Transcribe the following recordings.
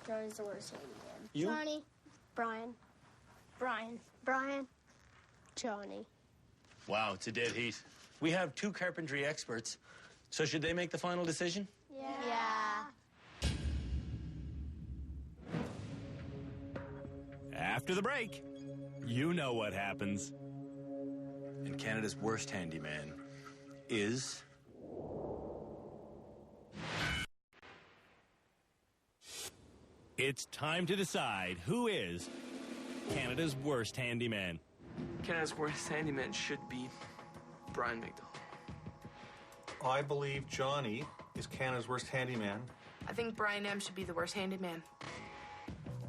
Johnny's the worst handyman. You? Johnny. Brian. Brian. Brian. Johnny. Wow, it's a dead heat. We have 2 carpentry experts. So should they make the final decision? Yeah. After the break, you know what happens. And Canada's worst handyman is... It's time to decide who is Canada's worst handyman. Canada's worst handyman should be Brian McDowell. I believe Johnny is Canada's worst handyman. I think Brian M. should be the worst handyman.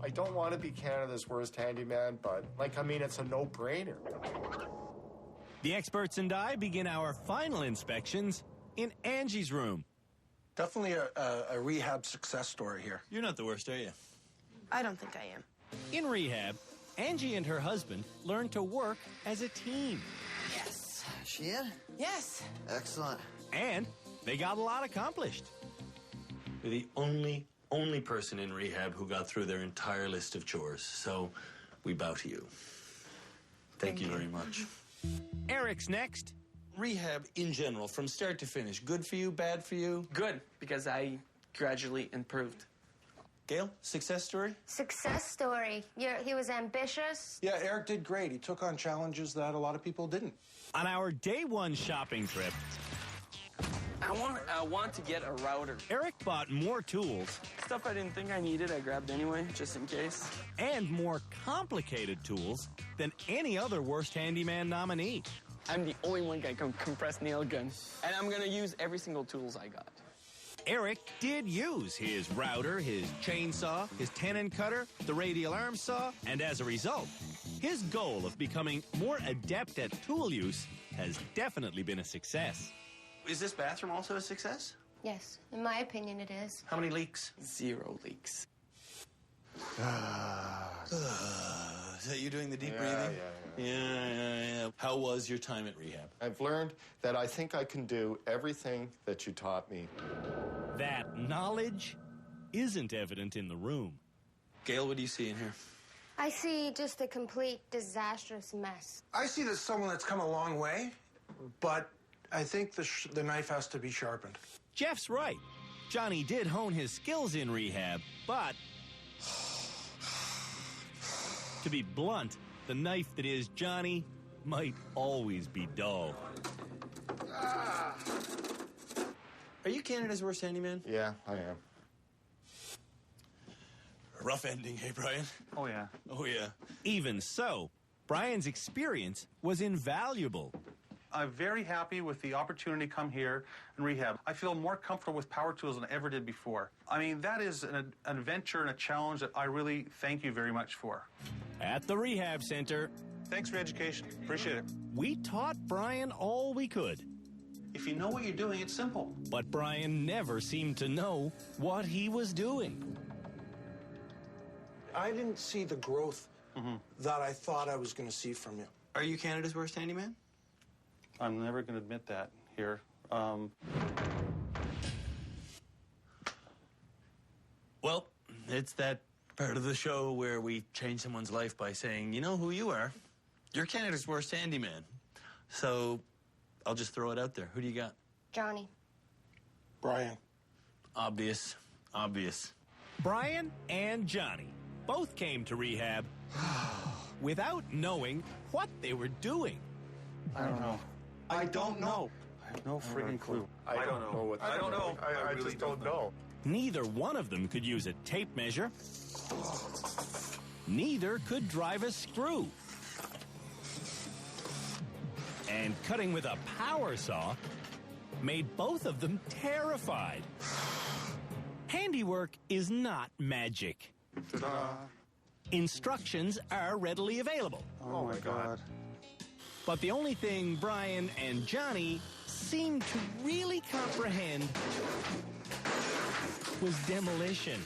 I don't want to be Canada's worst handyman, but, it's a no-brainer. The experts and I begin our final inspections in Angie's room. Definitely a rehab success story here. You're not the worst, are you? I don't think I am. In rehab, Angie and her husband learn to work as a team. Yes. She in? Yes. Excellent. And they got a lot accomplished. You're the only person in rehab who got through their entire list of chores. So we bow to you. Thank you very much. Eric's next. Rehab in general, from start to finish, good for you, bad for you? Good, because I gradually improved. Gail, success story? Success story. He was ambitious. Yeah, Eric did great. He took on challenges that a lot of people didn't. On our day 1 shopping trip, I want to get a router. Eric bought more tools. Stuff I didn't think I needed, I grabbed anyway, just in case. And more complicated tools than any other worst handyman nominee. I'm the only one that can compress nail gun, and I'm gonna use every single tools I got. Eric did use his router, his chainsaw, his tenon cutter, the radial arm saw, and as a result, his goal of becoming more adept at tool use has definitely been a success. Is this bathroom also a success? Yes, in my opinion it is. How many leaks? 0 leaks. Is that you doing the deep breathing? Yeah. How was your time at rehab? I've learned that I think I can do everything that you taught me. That knowledge isn't evident in the room. Gail, what do you see in here? I see just a complete disastrous mess. I see there's someone that's come a long way, but I think the knife has to be sharpened. Jeff's right. Johnny did hone his skills in rehab, but to be blunt, the knife that is Johnny might always be dull. Are you Canada's worst handyman? Yeah, I am. A rough ending, hey, Brian? Oh, yeah. Oh, yeah. Even so, Brian's experience was invaluable. I'm very happy with the opportunity to come here and rehab. I feel more comfortable with power tools than I ever did before. I mean, that is an adventure and a challenge that I really thank you very much for. At the rehab center, Thanks for your education. Appreciate it. we taught Brian all we could. If you know what you're doing, it's simple. But Brian never seemed to know what he was doing. I didn't see the growth that I thought I was going to see from you. Are you Canada's worst handyman? I'm never going to admit that here. Well, it's that part of the show where we change someone's life by saying, you know who you are? You're Canada's worst handyman. So I'll just throw it out there. Who do you got? Johnny. Brian. Obvious. Brian and Johnny both came to rehab without knowing what they were doing. I don't know. I don't know. I have no friggin' clue. I don't know what I don't know. I just don't know. Neither one of them could use a tape measure. Neither could drive a screw. And cutting with a power saw made both of them terrified. Handiwork is not magic. Ta-da. Instructions are readily available. Oh, my God. But the only thing Brian and Johnny seemed to really comprehend was demolition.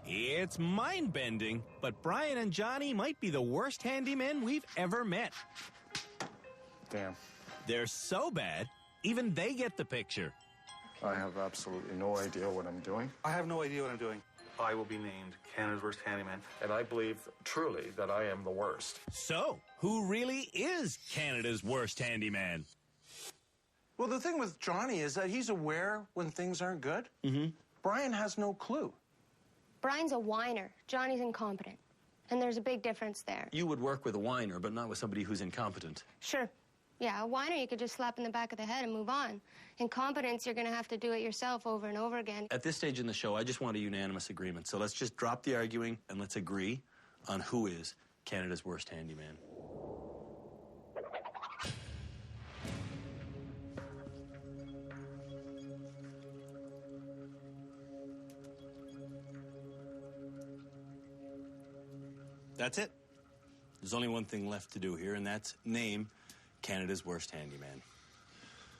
It's mind-bending, but Brian and Johnny might be the worst handymen we've ever met. Damn. They're so bad, even they get the picture. I have absolutely no idea what I'm doing. I have no idea what I'm doing. I will be named Canada's worst handyman. And I believe truly that I am the worst. So, who really is Canada's worst handyman? Well, the thing with Johnny is that he's aware when things aren't good. Mm-hmm. Brian has no clue. Brian's a whiner. Johnny's incompetent. And there's a big difference there. You would work with a whiner, but not with somebody who's incompetent. Sure. Yeah, a whiner you could just slap in the back of the head and move on. Incompetence, you're going to have to do it yourself over and over again. At this stage in the show, I just want a unanimous agreement. So let's just drop the arguing and let's agree on who is Canada's worst handyman. That's it. There's only one thing left to do here, and that's name Canada's worst handyman.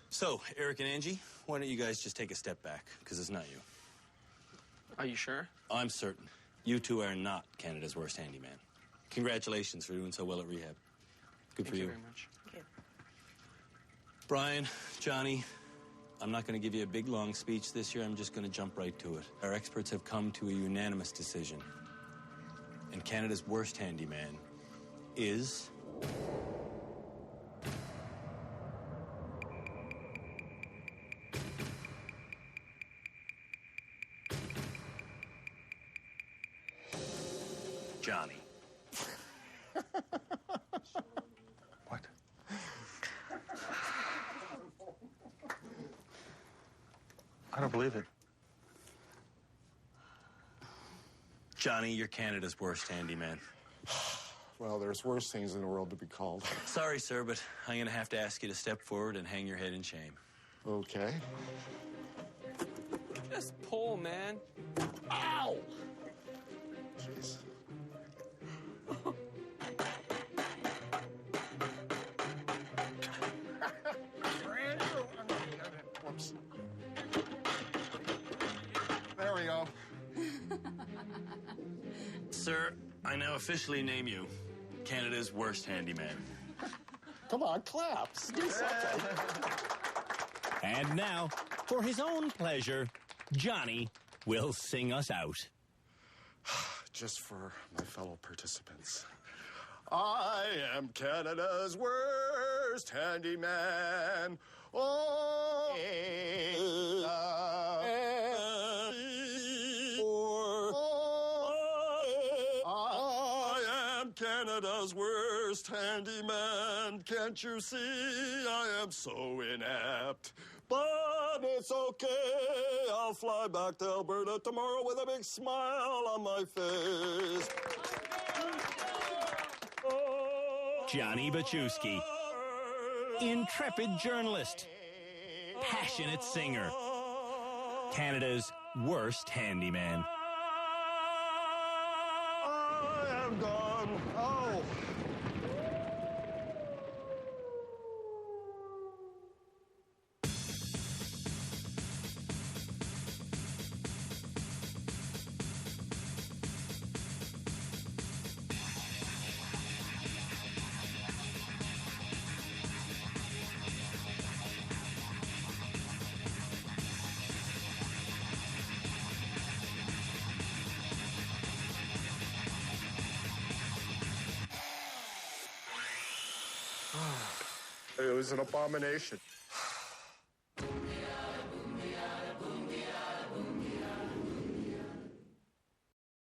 So, Eric and Angie, why don't you guys just take a step back, because it's not you. Are you sure? I'm certain. You two are not Canada's worst handyman. Congratulations for doing so well at rehab. Good for you. Thank you very much. Thank you. Brian, Johnny, I'm not going to give you a big, long speech this year. I'm just going to jump right to it. Our experts have come to a unanimous decision. And Canada's worst handyman is... Johnny. What? I don't believe it. Johnny, you're Canada's worst handyman. Well, there's worse things in the world to be called. Sorry, sir, but I'm going to have to ask you to step forward and hang your head in shame. Okay. Just pull, man. Ow! Jeez. Whoops. There we go. Sir, I now officially name you Canada's worst handyman. Come on, claps. Do something. And now, for his own pleasure, Johnny will sing us out. Just for my fellow participants. I am Canada's worst handyman. Oh, I am Canada's worst handyman. Can't you see I am so inept? But it's okay. I'll fly back to Alberta tomorrow with a big smile on my face. Johnny Bachewski, intrepid journalist, passionate singer, Canada's worst handyman. I am done. Oh. It was an abomination.